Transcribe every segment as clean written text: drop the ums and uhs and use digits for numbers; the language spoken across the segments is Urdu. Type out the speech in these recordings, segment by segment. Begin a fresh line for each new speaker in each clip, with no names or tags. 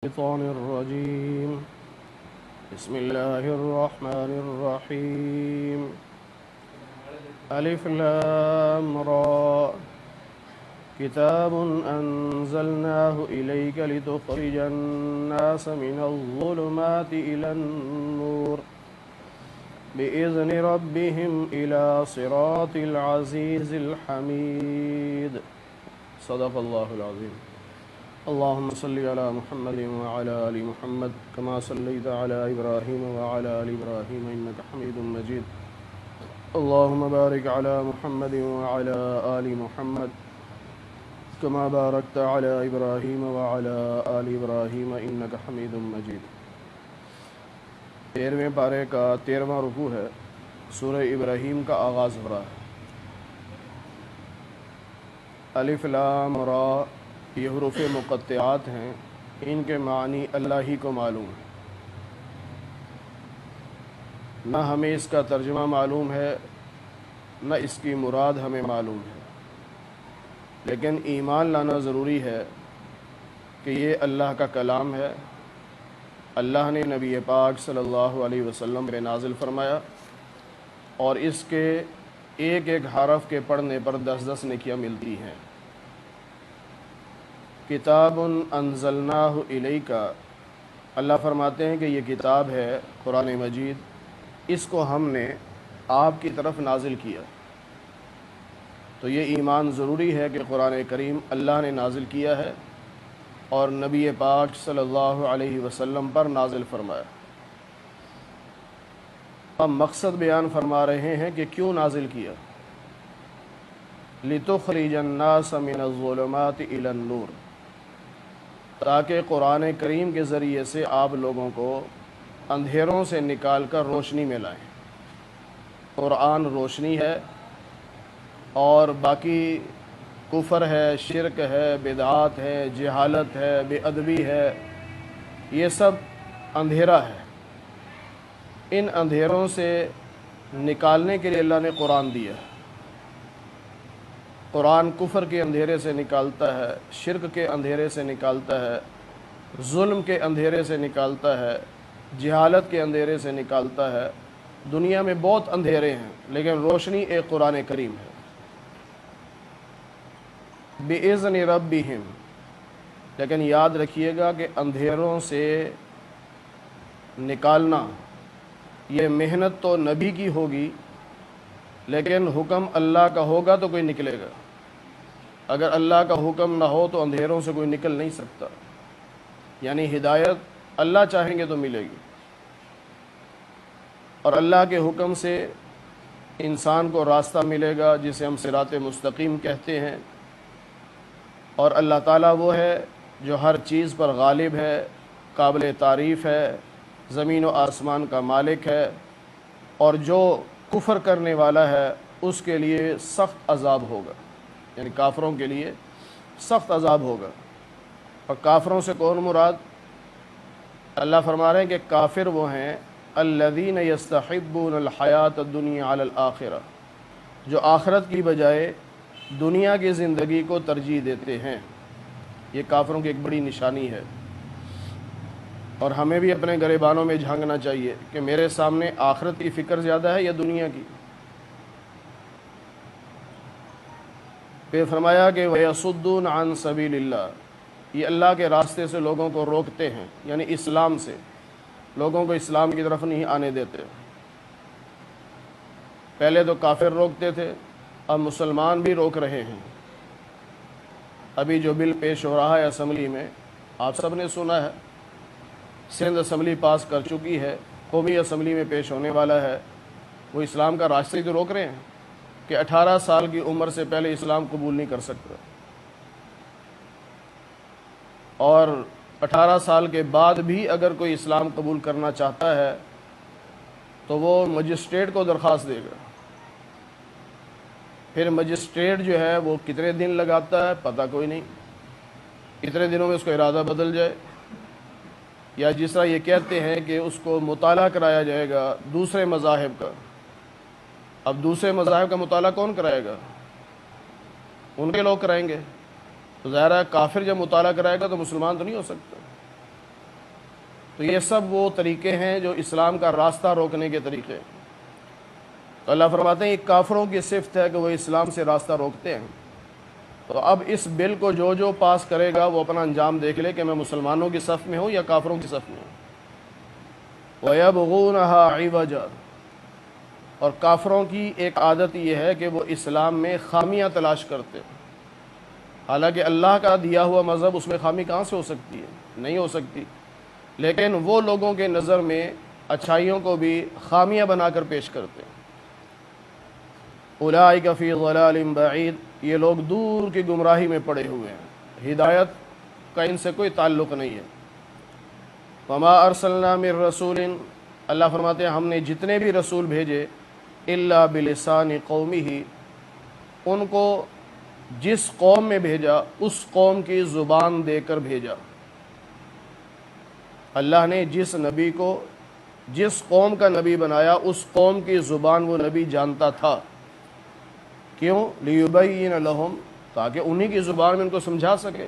الشيطان الرجيم بسم الله الرحمن الرحيم ألف لام را كتاب أنزلناه إليك لتخرج الناس من الظلمات إلى النور بإذن ربهم إلى صراط العزيز الحميد صدق الله العظيم اللهم صل على محمد وعلى آل محمد كما صليت على إبراهيم وعلى آل إبراهيم إنك حميد مجيد اللهم بارك على محمد وعلى آل محمد كما باركت على إبراهيم وعلى آل إبراهيم إنك حميد مجيد 13ویں پارے کا 13واں رکوع ہے. سورہ ابراہیم کا آغاز ہو رہا ہے. الف لام را یہ حروف مقطعات ہیں. ان کے معنی اللہ ہی کو معلوم ہے. نہ ہمیں اس کا ترجمہ معلوم ہے نہ اس کی مراد ہمیں معلوم ہے، لیکن ایمان لانا ضروری ہے کہ یہ اللہ کا کلام ہے. اللہ نے نبی پاک صلی اللہ علیہ وسلم پہ نازل فرمایا اور اس کے ایک ایک حرف کے پڑھنے پر 10 نیکیاں ملتی ہیں. کتاب انزلناہ الیک، اللہ فرماتے ہیں کہ یہ کتاب ہے قرآن مجید، اس کو ہم نے آپ کی طرف نازل کیا. تو یہ ایمان ضروری ہے کہ قرآن کریم اللہ نے نازل کیا ہے اور نبی پاک صلی اللہ علیہ وسلم پر نازل فرمایا. ہم مقصد بیان فرما رہے ہیں کہ کیوں نازل کیا. لِتُخْرِجَ النَّاسَ مِنَ الظُّلُمَاتِ إِلَى النُّورِ، تاکہ قرآن کریم کے ذریعے سے آپ لوگوں کو اندھیروں سے نکال کر روشنی میں لائیں. قرآن روشنی ہے اور باقی کفر ہے، شرک ہے، بدعات ہے، جہالت ہے، بے ادبی ہے، یہ سب اندھیرا ہے. ان اندھیروں سے نکالنے کے لیے اللہ نے قرآن دیا ہے. قرآن کفر کے اندھیرے سے نکالتا ہے، شرک کے اندھیرے سے نکالتا ہے، ظلم کے اندھیرے سے نکالتا ہے، جہالت کے اندھیرے سے نکالتا ہے. دنیا میں بہت اندھیرے ہیں لیکن روشنی ایک قرآن کریم ہے. بِإِذْنِ رَبِّهِمْ، لیکن یاد رکھیے گا کہ اندھیروں سے نکالنا یہ محنت تو نبی کی ہوگی، لیکن حکم اللہ کا ہوگا تو کوئی نکلے گا. اگر اللہ کا حکم نہ ہو تو اندھیروں سے کوئی نکل نہیں سکتا. یعنی ہدایت اللہ چاہیں گے تو ملے گی، اور اللہ کے حکم سے انسان کو راستہ ملے گا جسے ہم صراط مستقیم کہتے ہیں. اور اللہ تعالیٰ وہ ہے جو ہر چیز پر غالب ہے، قابل تعریف ہے، زمین و آسمان کا مالک ہے. اور جو کفر کرنے والا ہے اس کے لیے سخت عذاب ہوگا، یعنی کافروں کے لیے سخت عذاب ہوگا. اور کافروں سے کون مراد؟ اللہ فرما رہے ہیں کہ کافر وہ ہیں الذین یستحبون الحیات الدنیا علی الآخرہ، جو آخرت کی بجائے دنیا کی زندگی کو ترجیح دیتے ہیں. یہ کافروں کی ایک بڑی نشانی ہے. اور ہمیں بھی اپنے گریبانوں میں جھانکنا چاہیے کہ میرے سامنے آخرت کی فکر زیادہ ہے یا دنیا کی. پھر فرمایا کہ وَيَصُدُّونَ عَن سَبِيلِ اللَّهِ، یہ اللہ کے راستے سے لوگوں کو روکتے ہیں، یعنی اسلام سے لوگوں کو اسلام کی طرف نہیں آنے دیتے. پہلے تو کافر روکتے تھے، اب مسلمان بھی روک رہے ہیں. ابھی جو بل پیش ہو رہا ہے اسمبلی میں، آپ سب نے سنا ہے، سندھ اسمبلی پاس کر چکی ہے، قومی اسمبلی میں پیش ہونے والا ہے. وہ اسلام کا راستہ ہی تو روک رہے ہیں کہ 18 سال کی عمر سے پہلے اسلام قبول نہیں کر سکتا، اور 18 سال کے بعد بھی اگر کوئی اسلام قبول کرنا چاہتا ہے تو وہ مجسٹریٹ کو درخواست دے گا. پھر مجسٹریٹ جو ہے وہ کتنے دن لگاتا ہے پتہ کوئی نہیں، اتنے دنوں میں اس کا ارادہ بدل جائے. یا جس طرح یہ کہتے ہیں کہ اس کو مطالعہ کرایا جائے گا دوسرے مذاہب کا. اب دوسرے مذاہب کا مطالعہ کون کرائے گا؟ ان کے لوگ کرائیں گے. تو ظاہر ہے کافر جب مطالعہ کرائے گا تو مسلمان تو نہیں ہو سکتا. تو یہ سب وہ طریقے ہیں جو اسلام کا راستہ روکنے کے طریقے. تو اللہ فرماتے ہیں یہ کافروں کی صفت ہے کہ وہ اسلام سے راستہ روکتے ہیں. تو اب اس بل کو جو پاس کرے گا وہ اپنا انجام دیکھ لے کہ میں مسلمانوں کی صف میں ہوں یا کافروں کی صف میں ہوں. وَيَبْغُونَهَا عِوَجًا، اور کافروں کی ایک عادت یہ ہے کہ وہ اسلام میں خامیاں تلاش کرتے ہیں. حالانکہ اللہ کا دیا ہوا مذہب، اس میں خامی کہاں سے ہو سکتی ہے؟ نہیں ہو سکتی. لیکن وہ لوگوں کے نظر میں اچھائیوں کو بھی خامیاں بنا کر پیش کرتے ہیں. اولئک فی ضلال بعید، یہ لوگ دور کی گمراہی میں پڑے ہوئے ہیں، ہدایت کا ان سے کوئی تعلق نہیں ہے. وما ارسلنا من رسول، اللہ فرماتے ہیں ہم نے جتنے بھی رسول بھیجے الا بلسان قومہ، ان کو جس قوم میں بھیجا اس قوم کی زبان دے کر بھیجا. اللہ نے جس نبی کو جس قوم کا نبی بنایا اس قوم کی زبان وہ نبی جانتا تھا. کیوں؟ لیبین لہم، تاکہ انہی کی زبان میں ان کو سمجھا سکے.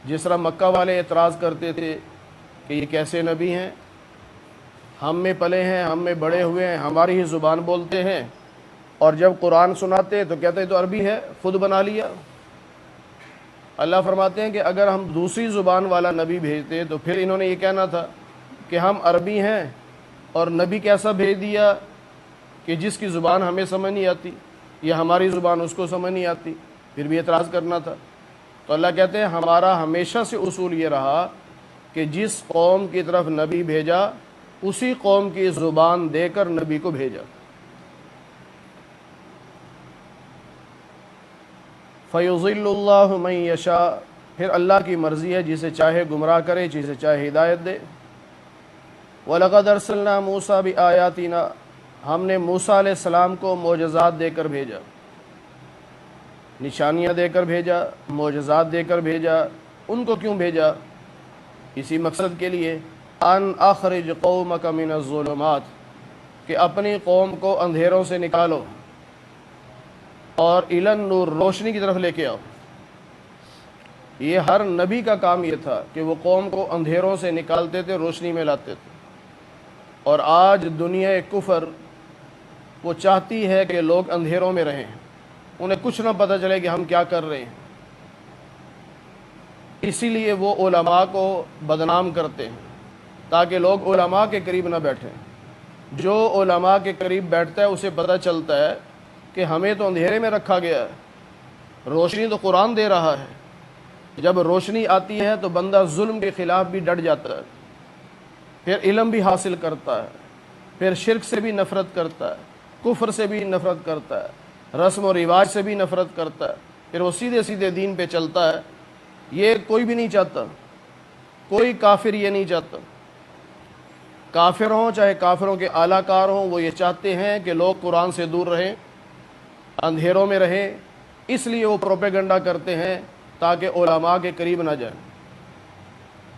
جس طرح مکہ والے اعتراض کرتے تھے کہ یہ کیسے نبی ہیں، ہم میں پلے ہیں، ہم میں بڑے ہوئے ہیں، ہماری ہی زبان بولتے ہیں، اور جب قرآن سناتے تو کہتے تو عربی ہے، خود بنا لیا. اللہ فرماتے ہیں کہ اگر ہم دوسری زبان والا نبی بھیجتے تو پھر انہوں نے یہ کہنا تھا کہ ہم عربی ہیں اور نبی کیسا بھیج دیا کہ جس کی زبان ہمیں سمجھ نہیں آتی یا ہماری زبان اس کو سمجھ نہیں آتی، پھر بھی اعتراض کرنا تھا. تو اللہ کہتے ہیں ہمارا ہمیشہ سے اصول یہ رہا کہ جس قوم کی طرف نبی بھیجا اسی قوم کی زبان دے کر نبی کو بھیجا. فَيُضِلُّ اللَّهُ مَن يَشَاءُ، پھر اللہ کی مرضی ہے جسے چاہے گمراہ کرے، جسے چاہے ہدایت دے. وَلَقَدْ أَرْسَلْنَا مُوسَىٰ بِآيَاتِنَا، ہم نے موسیٰ علیہ السلام کو معجزات دے کر بھیجا، نشانیاں دے کر بھیجا، معجزات دے کر بھیجا. ان کو کیوں بھیجا؟ اسی مقصد کے لیے، ان اخرج قومک من الظلمات، کہ اپنی قوم کو اندھیروں سے نکالو اور الی النور، روشنی کی طرف لے کے آؤ. یہ ہر نبی کا کام یہ تھا کہ وہ قوم کو اندھیروں سے نکالتے تھے، روشنی میں لاتے تھے. اور آج دنیا کفر وہ چاہتی ہے کہ لوگ اندھیروں میں رہیں، انہیں کچھ نہ پتہ چلے کہ ہم کیا کر رہے ہیں. اسی لیے وہ علماء کو بدنام کرتے ہیں تاکہ لوگ علماء کے قریب نہ بیٹھیں. جو علماء کے قریب بیٹھتا ہے اسے پتہ چلتا ہے کہ ہمیں تو اندھیرے میں رکھا گیا ہے، روشنی تو قرآن دے رہا ہے. جب روشنی آتی ہے تو بندہ ظلم کے خلاف بھی ڈٹ جاتا ہے، پھر علم بھی حاصل کرتا ہے، پھر شرک سے بھی نفرت کرتا ہے، کفر سے بھی نفرت کرتا ہے، رسم و رواج سے بھی نفرت کرتا ہے، پھر وہ سیدھے سیدھے دین پہ چلتا ہے. یہ کوئی بھی نہیں چاہتا، کوئی کافر یہ نہیں چاہتا. کافر ہوں چاہے کافروں کے اعلیٰ کار ہوں، وہ یہ چاہتے ہیں کہ لوگ قرآن سے دور رہیں، اندھیروں میں رہیں. اس لیے وہ پروپیگنڈا کرتے ہیں تاکہ علماء کے قریب نہ جائیں.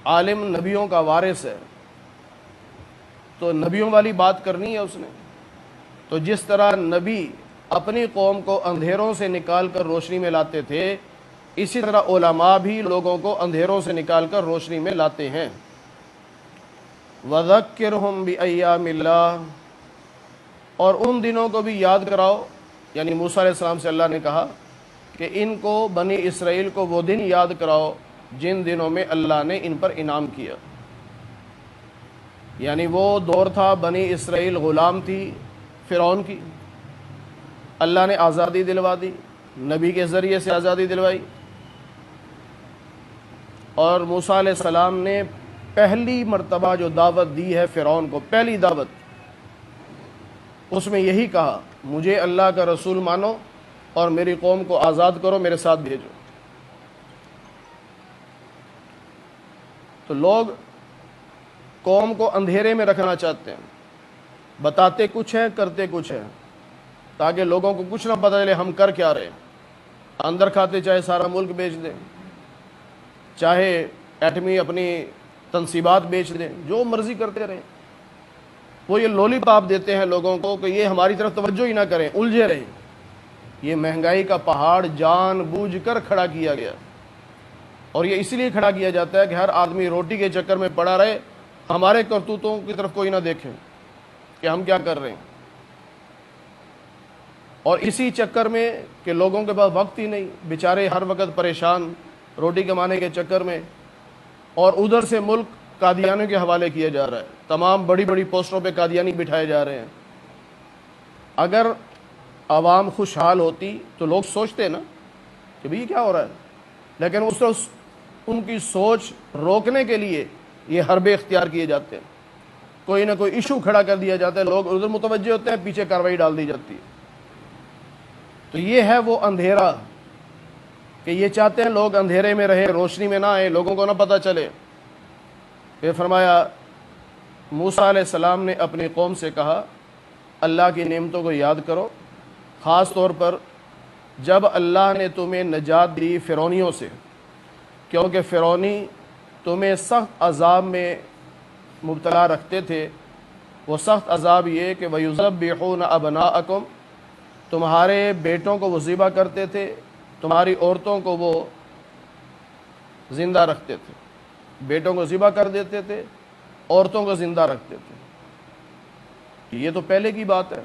عالم نبیوں کا وارث ہے تو نبیوں والی بات کرنی ہے اس نے. تو جس طرح نبی اپنی قوم کو اندھیروں سے نکال کر روشنی میں لاتے تھے، اسی طرح علماء بھی لوگوں کو اندھیروں سے نکال کر روشنی میں لاتے ہیں. وَذَكِّرْهُمْ بِأَيَّامِ اللَّهِ، اور ان دنوں کو بھی یاد کراؤ. یعنی موسیٰ علیہ السلام سے اللہ نے کہا کہ ان کو، بنی اسرائیل کو، وہ دن یاد کراؤ جن دنوں میں اللہ نے ان پر انعام کیا. یعنی وہ دور تھا بنی اسرائیل غلام تھی فرعون کی، اللہ نے آزادی دلوا دی، نبی کے ذریعے سے آزادی دلوائی. اور موسیٰ علیہ السلام نے پہلی مرتبہ جو دعوت دی ہے فرعون کو، پہلی دعوت، اس میں یہی کہا مجھے اللہ کا رسول مانو اور میری قوم کو آزاد کرو، میرے ساتھ بھیجو. تو لوگ قوم کو اندھیرے میں رکھنا چاہتے ہیں، بتاتے کچھ ہیں کرتے کچھ ہیں، تاکہ لوگوں کو کچھ نہ پتہ چلے ہم کر کیا رہے ہیں. اندر کھاتے چاہے سارا ملک بیچ دیں، چاہے ایٹمی اپنی تنصیبات بیچ دیں، جو مرضی کرتے رہیں. وہ یہ لولی پاپ دیتے ہیں لوگوں کو کہ یہ ہماری طرف توجہ ہی نہ کریں، الجھے رہیں. یہ مہنگائی کا پہاڑ جان بوجھ کر کھڑا کیا گیا. اور یہ اس لیے کھڑا کیا جاتا ہے کہ ہر آدمی روٹی کے چکر میں پڑا رہے، ہمارے کرتوتوں کی طرف کوئی نہ دیکھے کہ ہم کیا کر رہے ہیں۔ اور اسی چکر میں کہ لوگوں کے پاس وقت ہی نہیں، بیچارے ہر وقت پریشان روٹی کمانے کے چکر میں، اور ادھر سے ملک قادیانیوں کے حوالے کیا جا رہا ہے، تمام بڑی بڑی پوسٹوں پہ قادیانی بٹھائے جا رہے ہیں۔ اگر عوام خوشحال ہوتی تو لوگ سوچتے نا کہ بھئی یہ کیا ہو رہا ہے، لیکن اس طرح ان کی سوچ روکنے کے لیے یہ حربے اختیار کیے جاتے ہیں، کوئی نہ کوئی ایشو کھڑا کر دیا جاتا ہے، لوگ ادھر متوجہ ہوتے ہیں، پیچھے کارروائی ڈال دی جاتی ہے۔ تو یہ ہے وہ اندھیرا کہ یہ چاہتے ہیں لوگ اندھیرے میں رہے، روشنی میں نہ آئے، لوگوں کو نہ پتہ چلے۔ پھر فرمایا موسیٰ علیہ السلام نے اپنی قوم سے کہا اللہ کی نعمتوں کو یاد کرو، خاص طور پر جب اللہ نے تمہیں نجات دی فرعونیوں سے، کیونکہ فرعونی تمہیں سخت عذاب میں مبتلا رکھتے تھے۔ وہ سخت عذاب یہ کہ وَيُذَبِّحُونَ أَبْنَاءَكُمْ، تمہارے بیٹوں کو وہ ذبح کرتے تھے، تمہاری عورتوں کو وہ زندہ رکھتے تھے، بیٹوں کو ذبح کر دیتے تھے، عورتوں کو زندہ رکھتے تھے۔ یہ تو پہلے کی بات ہے،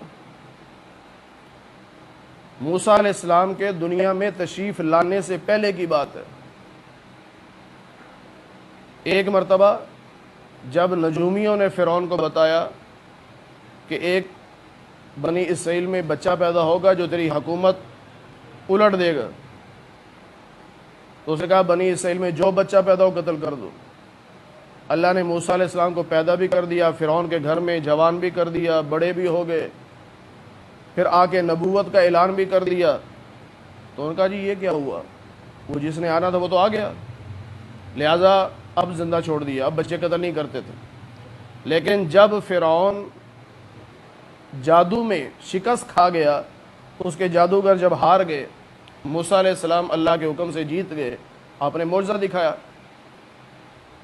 موسیٰ علیہ السلام کے دنیا میں تشریف لانے سے پہلے کی بات ہے۔ ایک مرتبہ جب نجومیوں نے فرعون کو بتایا کہ ایک بنی اسرائیل میں بچہ پیدا ہوگا جو تیری حکومت الٹ دے گا، تو اسے کہا بنی اسرائیل میں جو بچہ پیدا ہو قتل کر دو۔ اللہ نے موسیٰ علیہ السلام کو پیدا بھی کر دیا، فرعون کے گھر میں جوان بھی کر دیا، بڑے بھی ہو گئے، پھر آ کے نبوت کا اعلان بھی کر دیا۔ تو انہوں نے کہا جی یہ کیا ہوا، وہ جس نے آنا تھا وہ تو آ گیا، لہٰذا اب زندہ چھوڑ دیا، اب بچے قتل نہیں کرتے تھے۔ لیکن جب فرعون جادو میں شکست کھا گیا، اس کے جادوگر جب ہار گئے، موسیٰ علیہ السلام اللہ کے حکم سے جیت گئے، آپ نے معجزہ دکھایا،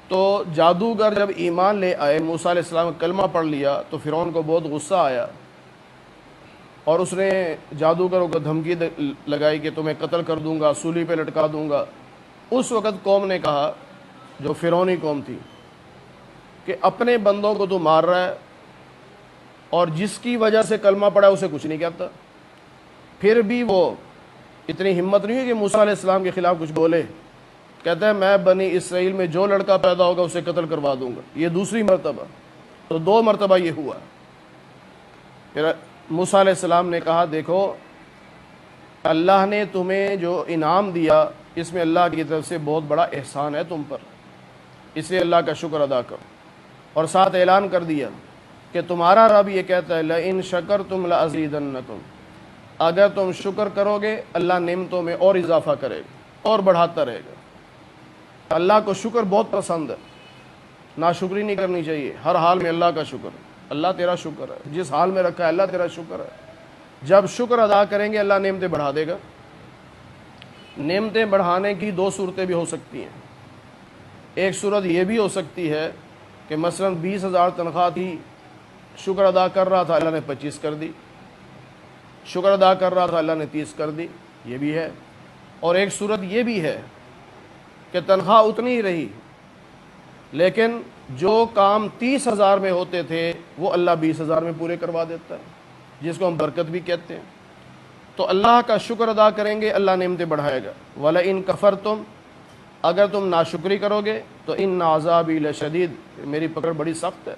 تو جادوگر جب ایمان لے آئے، موسیٰ علیہ السلام کلمہ پڑھ لیا، تو فرعون کو بہت غصہ آیا اور اس نے جادوگروں کو دھمکی لگائی کہ تمہیں قتل کر دوں گا، سولی پہ لٹکا دوں گا۔ اس وقت قوم نے کہا، جو فرعونی قوم تھی، کہ اپنے بندوں کو تو مار رہا ہے اور جس کی وجہ سے کلمہ پڑھا اسے کچھ نہیں کہتا۔ پھر بھی وہ اتنی ہمت نہیں ہے کہ موسیٰ علیہ السلام کے خلاف کچھ بولے، کہتا ہے میں بنی اسرائیل میں جو لڑکا پیدا ہوگا اسے قتل کروا دوں گا۔ یہ دوسری مرتبہ، تو 2 مرتبہ یہ ہوا۔ پھر موسیٰ علیہ السلام نے کہا دیکھو اللہ نے تمہیں جو انعام دیا اس میں اللہ کی طرف سے بہت بڑا احسان ہے تم پر، اس لیے اللہ کا شکر ادا کرو۔ اور ساتھ اعلان کر دیا کہ تمہارا رب یہ کہتا ہے لَإِن شَكَرْتُمْ لَأَزِيدَنَّكُمْ، اگر تم شکر کرو گے اللہ نعمتوں میں اور اضافہ کرے گا اور بڑھاتا رہے گا۔ اللہ کو شکر بہت پسند ہے، ناشکری نہیں کرنی چاہیے، ہر حال میں اللہ کا شکر ہے۔ اللہ تیرا شکر ہے، جس حال میں رکھا ہے اللہ تیرا شکر ہے۔ جب شکر ادا کریں گے اللہ نعمتیں بڑھا دے گا۔ نعمتیں بڑھانے کی 2 صورتیں بھی ہو سکتی ہیں۔ ایک صورت یہ بھی ہو سکتی ہے کہ مثلا 20,000 تنخواہ تھی، شکر ادا کر رہا تھا اللہ نے 25 کر دی، شکر ادا کر رہا تھا اللہ نے 30 کر دی، یہ بھی ہے۔ اور ایک صورت یہ بھی ہے کہ تنخواہ اتنی ہی رہی لیکن جو کام 30,000 میں ہوتے تھے وہ اللہ 20,000 میں پورے کروا دیتا ہے، جس کو ہم برکت بھی کہتے ہیں۔ تو اللہ کا شکر ادا کریں گے اللہ نعمتیں بڑھائے گا۔ وَلَئِن كَفَرْتُمْ، اگر تم ناشکری کرو گے تو ان عذابی لشدید، میری پکڑ بڑی سخت ہے۔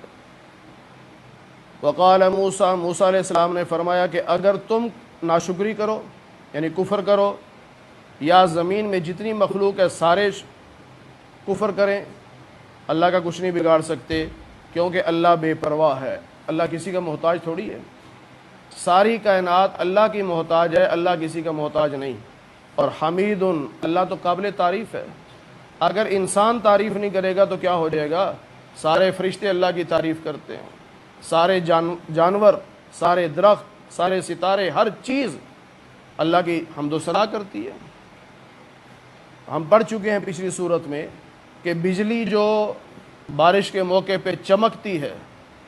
وقال موسیٰ، موسیٰ علیہ السلام نے فرمایا کہ اگر تم ناشکری کرو یعنی کفر کرو، یا زمین میں جتنی مخلوق ہے سارے کفر کریں، اللہ کا کچھ نہیں بگاڑ سکتے، کیونکہ اللہ بے پرواہ ہے، اللہ کسی کا محتاج تھوڑی ہے۔ ساری کائنات اللہ کی محتاج ہے، اللہ کسی کا محتاج نہیں۔ اور حمید، اللہ تو قابل تعریف ہے۔ اگر انسان تعریف نہیں کرے گا تو کیا ہو جائے گا؟ سارے فرشتے اللہ کی تعریف کرتے ہیں، سارے جانور، سارے درخت، سارے ستارے، ہر چیز اللہ کی حمد و ثنا کرتی ہے۔ ہم پڑھ چکے ہیں پچھلی صورت میں کہ بجلی جو بارش کے موقع پہ چمکتی ہے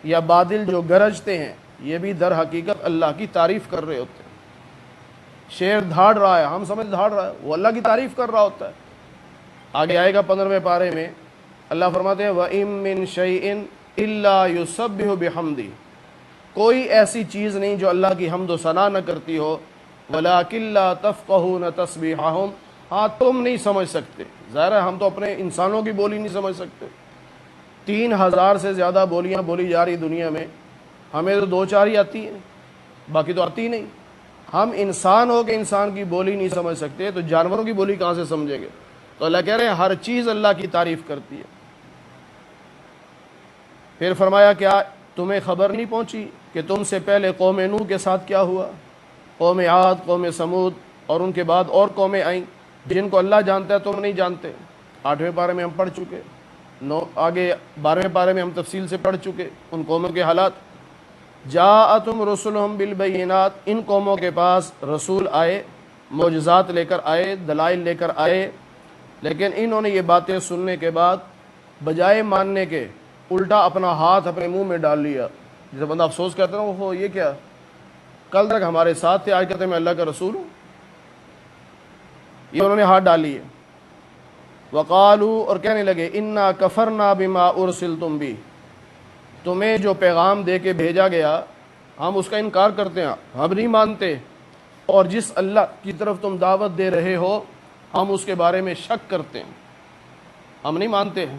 یا بادل جو گرجتے ہیں، یہ بھی در حقیقت اللہ کی تعریف کر رہے ہوتے ہیں۔ شیر دھاڑ رہا ہے، ہم سمجھ دھاڑ رہا ہے، وہ اللہ کی تعریف کر رہا ہوتا ہے۔ آگے آئے گا 15ویں پارے میں، اللہ فرماتے ہیں وَإِن مِّن شَيْءٍ إِلَّا يُسَبِّحُ بِحَمْدِهِ، کوئی ایسی چیز نہیں جو اللہ کی حمد و ثنا نہ کرتی ہو، وَلَٰكِن لَّا تَفْقَهُونَ تَسْبِيحَهُمْ، ہاں تم نہیں سمجھ سکتے، ظاہر ہے ہم تو اپنے انسانوں کی بولی نہیں سمجھ سکتے، 3000 سے زیادہ بولیاں بولی جا رہی دنیا میں، ہمیں تو 2-4 ہی آتی ہیں، باقی تو آتی نہیں۔ ہم انسان ہو کے انسان کی بولی نہیں سمجھ سکتے تو جانوروں کی بولی کہاں سے سمجھیں گے؟ تو اللہ کہہ رہے ہیں ہر چیز اللہ کی تعریف کرتی ہے۔ پھر فرمایا کیا تمہیں خبر نہیں پہنچی کہ تم سے پہلے قوم نوح کے ساتھ کیا ہوا، قوم عاد، قوم سمود، اور ان کے بعد اور قومیں آئیں جن کو اللہ جانتا ہے تم نہیں جانتے۔ 8ویں پارے میں ہم پڑھ چکے، آگے 12ویں پارے میں ہم تفصیل سے پڑھ چکے ان قوموں کے حالات۔ جاءتہم رسلہم بالبینات، ان قوموں کے پاس رسول آئے، معجزات لے کر آئے، دلائل لے کر آئے، لیکن انہوں نے یہ باتیں سننے کے بعد بجائے ماننے کے الٹا اپنا ہاتھ اپنے منہ میں ڈال لیا۔ جیسے بندہ افسوس کرتا ہے وہ یہ کیا، کل تک ہمارے ساتھ تھے، آج کہتے ہیں میں اللہ کا رسول ہوں، یہ انہوں نے ہاتھ ڈال لیے۔ وقالو، اور کہنے لگے انا کفرنا بما ارسلتم بھی، تمہیں جو پیغام دے کے بھیجا گیا ہم اس کا انکار کرتے ہیں، ہم نہیں مانتے، اور جس اللہ کی طرف تم دعوت دے رہے ہو ہم اس کے بارے میں شک کرتے ہیں، ہم نہیں مانتے ہیں،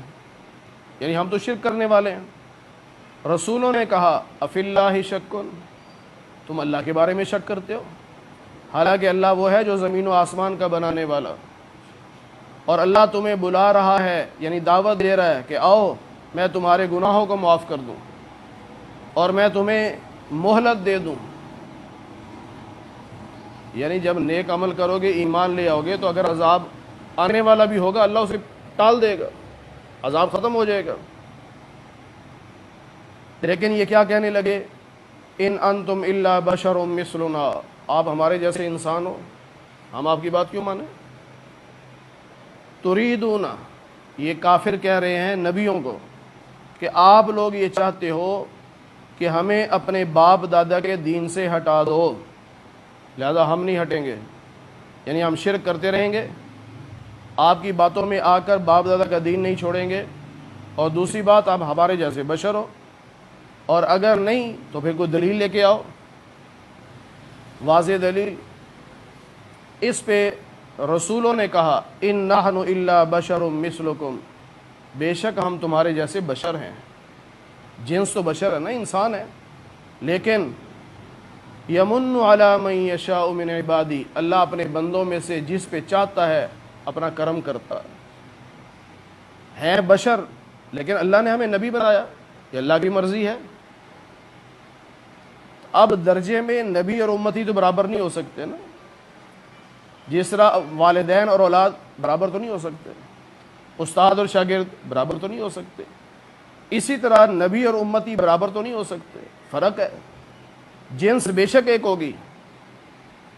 یعنی ہم تو شرک کرنے والے ہیں۔ رسولوں نے کہا افی اللہ شکن، تم اللہ کے بارے میں شک کرتے ہو، حالانکہ اللہ وہ ہے جو زمین و آسمان کا بنانے والا، اور اللہ تمہیں بلا رہا ہے، یعنی دعوت دے رہا ہے کہ آؤ میں تمہارے گناہوں کو معاف کر دوں اور میں تمہیں مہلت دے دوں، یعنی جب نیک عمل کرو گے، ایمان لے آؤ گے، تو اگر عذاب آنے والا بھی ہوگا اللہ اسے ٹال دے گا، عذاب ختم ہو جائے گا۔ لیکن یہ کیا کہنے لگے، ان انتم الا بشر مثلنا، آپ ہمارے جیسے انسان ہو، ہم آپ کی بات کیوں مانیں؟ تریدون، یہ کافر کہہ رہے ہیں نبیوں کو کہ آپ لوگ یہ چاہتے ہو کہ ہمیں اپنے باپ دادا کے دین سے ہٹا دو، لہذا ہم نہیں ہٹیں گے، یعنی ہم شرک کرتے رہیں گے، آپ کی باتوں میں آ کر باپ دادا کا دین نہیں چھوڑیں گے، اور دوسری بات آپ ہمارے جیسے بشر ہو، اور اگر نہیں تو پھر کوئی دلیل لے کے آؤ، واضح دلیل۔ اس پہ رسولوں نے کہا ان نحن الا بشر مثلکم، بے شک ہم تمہارے جیسے بشر ہیں، جنس تو بشر ہے نا، انسان ہے، لیکن یمن علی من یشاء من عبادی، اللہ اپنے بندوں میں سے جس پہ چاہتا ہے اپنا کرم کرتا ہے بشر، لیکن اللہ نے ہمیں نبی بنایا، یہ اللہ کی مرضی ہے۔ اب درجے میں نبی اور امتی تو برابر نہیں ہو سکتے نا، جس طرح والدین اور اولاد برابر تو نہیں ہو سکتے، استاد اور شاگرد برابر تو نہیں ہو سکتے، اسی طرح نبی اور امتی برابر تو نہیں ہو سکتے، فرق ہے، جنس بے شک ایک ہوگی۔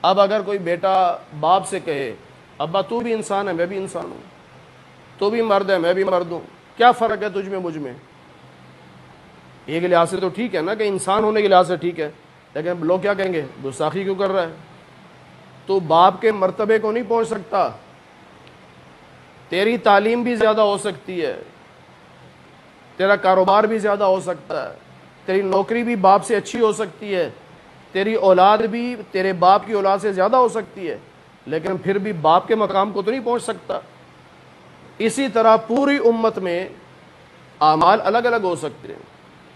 اب اگر کوئی بیٹا باپ سے کہے ابا تو بھی انسان ہے میں بھی انسان ہوں، تو بھی مرد ہے میں بھی مرد ہوں، کیا فرق ہے تجھ میں مجھ میں؟ ایک لحاظ سے تو ٹھیک ہے نا کہ انسان ہونے کے لحاظ سے ٹھیک ہے، لیکن لوگ کیا کہیں گے گستاخی کیوں کر رہا ہے، تو باپ کے مرتبے کو نہیں پہنچ سکتا، تیری تعلیم بھی زیادہ ہو سکتی ہے، تیرا کاروبار بھی زیادہ ہو سکتا ہے، تیری نوکری بھی باپ سے اچھی ہو سکتی ہے، تیری اولاد بھی تیرے باپ کی اولاد سے زیادہ ہو سکتی ہے، لیکن پھر بھی باپ کے مقام کو تو نہیں پہنچ سکتا۔ اسی طرح پوری امت میں اعمال الگ الگ ہو سکتے ہیں،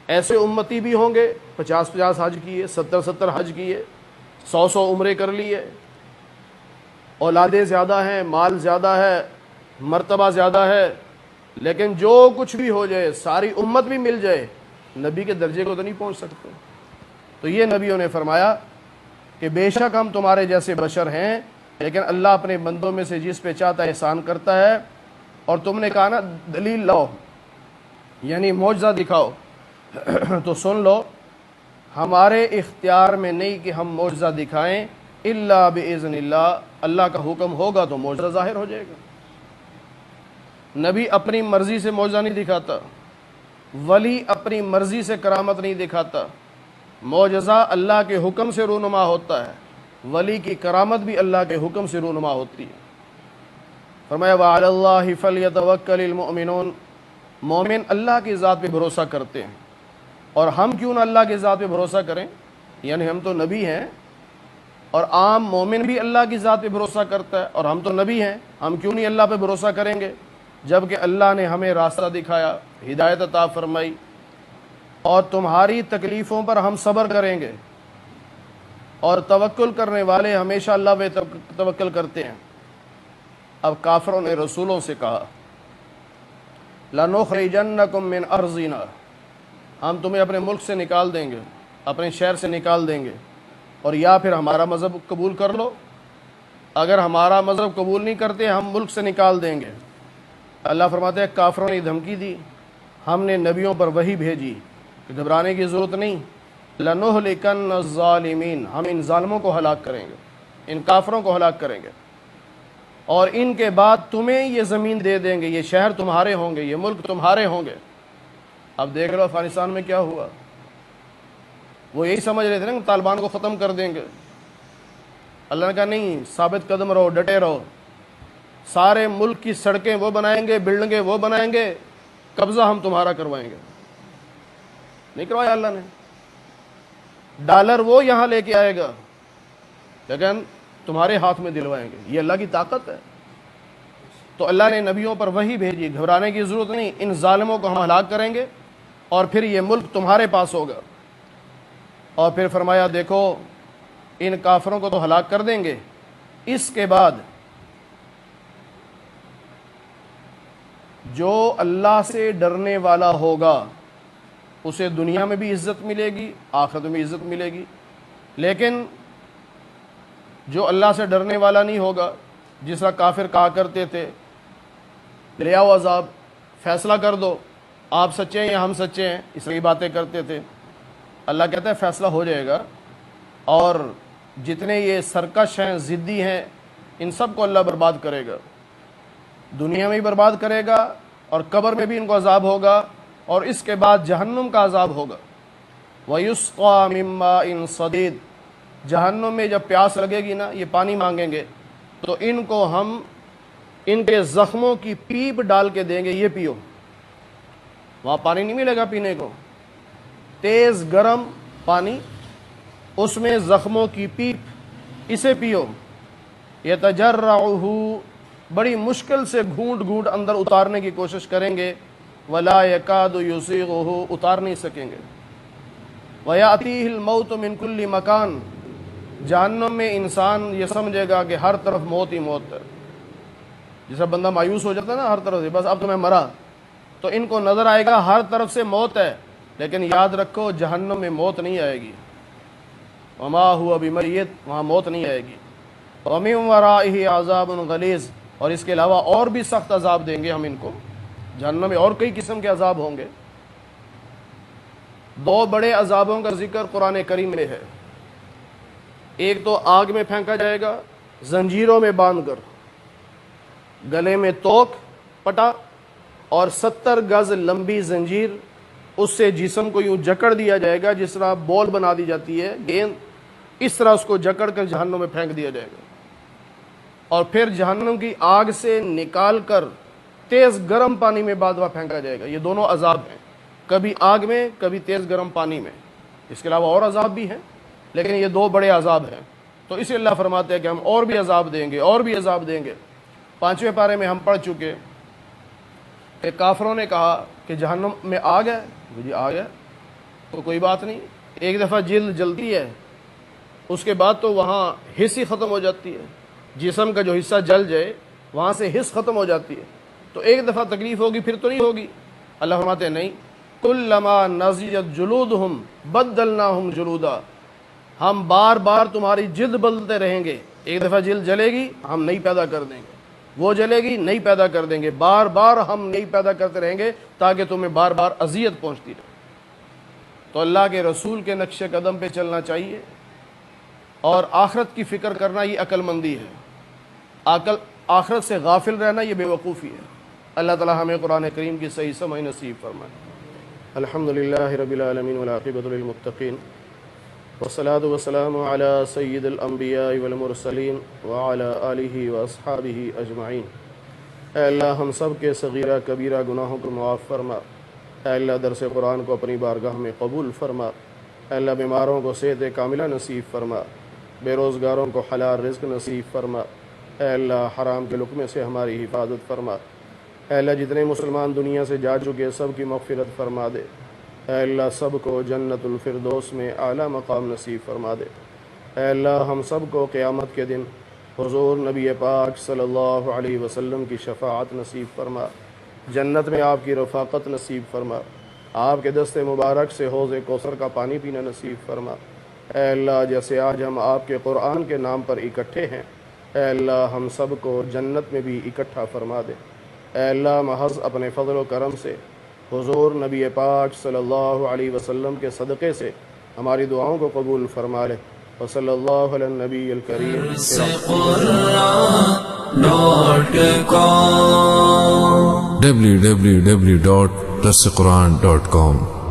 ایسے امتی بھی ہوں گے 50 حج کیے، 70 حج کیے، 100 عمرے کر لیے، اولادیں زیادہ ہیں، مال زیادہ ہے، مرتبہ زیادہ ہے، لیکن جو کچھ بھی ہو جائے، ساری امت بھی مل جائے، نبی کے درجے کو تو نہیں پہنچ سکتے۔ تو یہ نبیوں نے فرمایا کہ بے شک ہم تمہارے جیسے بشر ہیں، لیکن اللہ اپنے بندوں میں سے جس پہ چاہتا ہے احسان کرتا ہے، اور تم نے کہا نا دلیل لاؤ، یعنی معجزہ دکھاؤ، تو سن لو ہمارے اختیار میں نہیں کہ ہم معجزہ دکھائیں، الا باذن اللہ، اللہ کا حکم ہوگا تو معجزہ ظاہر ہو جائے گا۔ نبی اپنی مرضی سے معجزہ نہیں دکھاتا، ولی اپنی مرضی سے کرامت نہیں دکھاتا، معجزہ اللہ کے حکم سے رونما ہوتا ہے، ولی کی کرامت بھی اللہ کے حکم سے رونما ہوتی ہے۔ فرمایا وَعَلَى اللَّهِ فَلْيَتَوَكَّلِ الْمُؤْمِنُونَ، مومن اللہ کی ذات پہ بھروسہ کرتے ہیں، اور ہم کیوں نہ اللہ کی ذات پہ بھروسہ کریں؟ یعنی ہم تو نبی ہیں، اور عام مومن بھی اللہ کی ذات پہ بھروسہ کرتا ہے، اور ہم تو نبی ہیں، ہم کیوں نہیں اللہ پہ بھروسہ کریں گے؟ جبکہ اللہ نے ہمیں راستہ دکھایا، ہدایت عطا فرمائی، اور تمہاری تکلیفوں پر ہم صبر کریں گے، اور توکل کرنے والے ہمیشہ اللہ پہ توکل کرتے ہیں۔ اب کافروں نے رسولوں سے کہا لَنُخْرِجَنَّكُم مِّنْ أَرْضِنَا، ہم تمہیں اپنے ملک سے نکال دیں گے، اپنے شہر سے نکال دیں گے، اور یا پھر ہمارا مذہب قبول کر لو، اگر ہمارا مذہب قبول نہیں کرتے ہم ملک سے نکال دیں گے۔ اللہ فرماتے ہیں کافروں نے دھمکی دی، ہم نے نبیوں پر وحی بھیجی کہ گھبرانے کی ضرورت نہیں، لَنُهْلِكَنَّ الظَّالِمِينَ، ہم ان ظالموں کو ہلاک کریں گے، ان کافروں کو ہلاک کریں گے، اور ان کے بعد تمہیں یہ زمین دے دیں گے، یہ شہر تمہارے ہوں گے، یہ ملک تمہارے ہوں گے۔ اب دیکھ لو افغانستان میں کیا ہوا، وہ یہی سمجھ رہے تھے نا کہ طالبان کو ختم کر دیں گے۔ اللہ نے کہا نہیں، ثابت قدم رہو، ڈٹے رہو، سارے ملک کی سڑکیں وہ بنائیں گے، بلڈنگیں وہ بنائیں گے، قبضہ ہم تمہارا کروائیں گے۔ نہیں کروایا اللہ نے، ڈالر وہ یہاں لے کے آئے گا لیکن تمہارے ہاتھ میں دلوائیں گے، یہ اللہ کی طاقت ہے۔ تو اللہ نے نبیوں پر وحی بھیجی، گھبرانے کی ضرورت نہیں، ان ظالموں کو ہم ہلاک کریں گے اور پھر یہ ملک تمہارے پاس ہوگا۔ اور پھر فرمایا دیکھو ان کافروں کو تو ہلاک کر دیں گے، اس کے بعد جو اللہ سے ڈرنے والا ہوگا اسے دنیا میں بھی عزت ملے گی، آخرت میں بھی عزت ملے گی، لیکن جو اللہ سے ڈرنے والا نہیں ہوگا، جس طرح کافر کہا کرتے تھے لے آؤ عذاب، فیصلہ کر دو، آپ سچے ہیں یا ہم سچے ہیں، اس طرح کی باتیں کرتے تھے۔ اللہ کہتا ہے فیصلہ ہو جائے گا، اور جتنے یہ سرکش ہیں، ضدی ہیں، ان سب کو اللہ برباد کرے گا، دنیا میں بھی برباد کرے گا، اور قبر میں بھی ان کو عذاب ہوگا، اور اس کے بعد جہنم کا عذاب ہوگا۔ وَيُسْقَى مِن مَّاءٍ صَدِيدٍ، جہنم میں جب پیاس لگے گی نا، یہ پانی مانگیں گے تو ان کو ہم ان کے زخموں کی پیپ ڈال کے دیں گے، یہ پیو۔ وہاں پانی نہیں ملے گا پینے کو، تیز گرم پانی، اس میں زخموں کی پیپ، اسے پیو۔ یتجرعہ، بڑی مشکل سے گھونٹ گھونٹ اندر اتارنے کی کوشش کریں گے، ولا یکاد یسیغہ، اتار نہیں سکیں گے۔ ویاتیہ الموت من کل مکان، جہنم میں انسان یہ سمجھے گا کہ ہر طرف موت ہی موت ہے، جیسا بندہ مایوس ہو جاتا ہے نا ہر طرف سے، بس اب تو میں مرا، تو ان کو نظر آئے گا ہر طرف سے موت ہے، لیکن یاد رکھو جہنم میں موت نہیں آئے گی، وما ہوا بمیت، وہاں موت نہیں آئے گی۔ ومن ورائہ عذاب غلیظ، اور اس کے علاوہ اور بھی سخت عذاب دیں گے ہم ان کو، جہنم میں اور کئی قسم کے عذاب ہوں گے۔ دو بڑے عذابوں کا ذکر قرآن کریم میں ہے، ایک تو آگ میں پھینکا جائے گا زنجیروں میں باندھ کر، گلے میں توک پٹا اور 70 گز لمبی زنجیر، اس سے جسم کو یوں جکڑ دیا جائے گا جس طرح بال بنا دی جاتی ہے گیند، اس طرح اس کو جکڑ کر جہنم میں پھینک دیا جائے گا، اور پھر جہنم کی آگ سے نکال کر تیز گرم پانی میں بعد میں پھینکا جائے گا۔ یہ دونوں عذاب ہیں، کبھی آگ میں کبھی تیز گرم پانی میں، اس کے علاوہ اور عذاب بھی ہیں لیکن یہ دو بڑے عذاب ہیں۔ تو اسی اللہ فرماتے ہیں کہ ہم اور بھی عذاب دیں گے، اور بھی عذاب دیں گے۔ 5ویں پارے میں ہم پڑھ چکے کہ کافروں نے کہا کہ جہنم میں آگ ہے، جی آگ ہے تو کوئی بات نہیں، ایک دفعہ جلد جلتی ہے، اس کے بعد تو وہاں حس ہی ختم ہو جاتی ہے، جسم کا جو حصہ جل جائے وہاں سے حس ختم ہو جاتی ہے، تو ایک دفعہ تکلیف ہوگی پھر تو نہیں ہوگی۔ اللہ فرماتے ہیں نہیں، کلما نضجت جلودہم بدلناہم جلودا، ہم بار بار تمہاری جلد بدلتے رہیں گے، ایک دفعہ جلد جلے گی ہم نئی پیدا کر دیں گے، وہ جلے گی نئی پیدا کر دیں گے، بار بار ہم نئی پیدا کرتے رہیں گے تاکہ تمہیں بار بار اذیت پہنچتی رہے۔ تو اللہ کے رسول کے نقش قدم پہ چلنا چاہیے، اور آخرت کی فکر کرنا یہ عقل مندی ہے، آخرت سے غافل رہنا یہ بے وقوفی ہے۔ اللہ تعالی ہمیں قرآن کریم کی صحیح سمجھ نصیب فرمائے۔ الحمدللہ رب العالمین والعاقبۃ للمتقین، والصلاة والسلام على سید الانبیاء والمرسلین وعلى آلہ واصحابہ اجمعین۔ اے اللہ ہم سب کے صغیرہ کبیرہ گناہوں کو معاف فرما۔ اے اللہ درس قرآن کو اپنی بارگاہ میں قبول فرما۔ اے اللہ بیماروں کو صحت کاملہ نصیب فرما، بے روزگاروں کو حلال رزق نصیب فرما۔ اے اللہ حرام کے لقمے سے ہماری حفاظت فرما۔ اے اللہ جتنے مسلمان دنیا سے جا چکے سب کی مغفرت فرما دے۔ اے اللہ سب کو جنت الفردوس میں اعلیٰ مقام نصیب فرما دے۔ اے اللہ ہم سب کو قیامت کے دن حضور نبی پاک صلی اللہ علیہ وسلم کی شفاعت نصیب فرما، جنت میں آپ کی رفاقت نصیب فرما، آپ کے دست مبارک سے حوض کوثر کا پانی پینا نصیب فرما۔ اے اللہ جیسے آج ہم آپ کے قرآن کے نام پر اکٹھے ہیں، اے اللہ ہم سب کو جنت میں بھی اکٹھا فرما دے۔ اے اللہ محض اپنے فضل و کرم سے حضور نبی پاک صلی اللہ علیہ وسلم کے صدقے سے ہماری دعاؤں کو قبول فرما لے۔ وصلی اللہ علی النبی الکریم۔
www.darsequran.com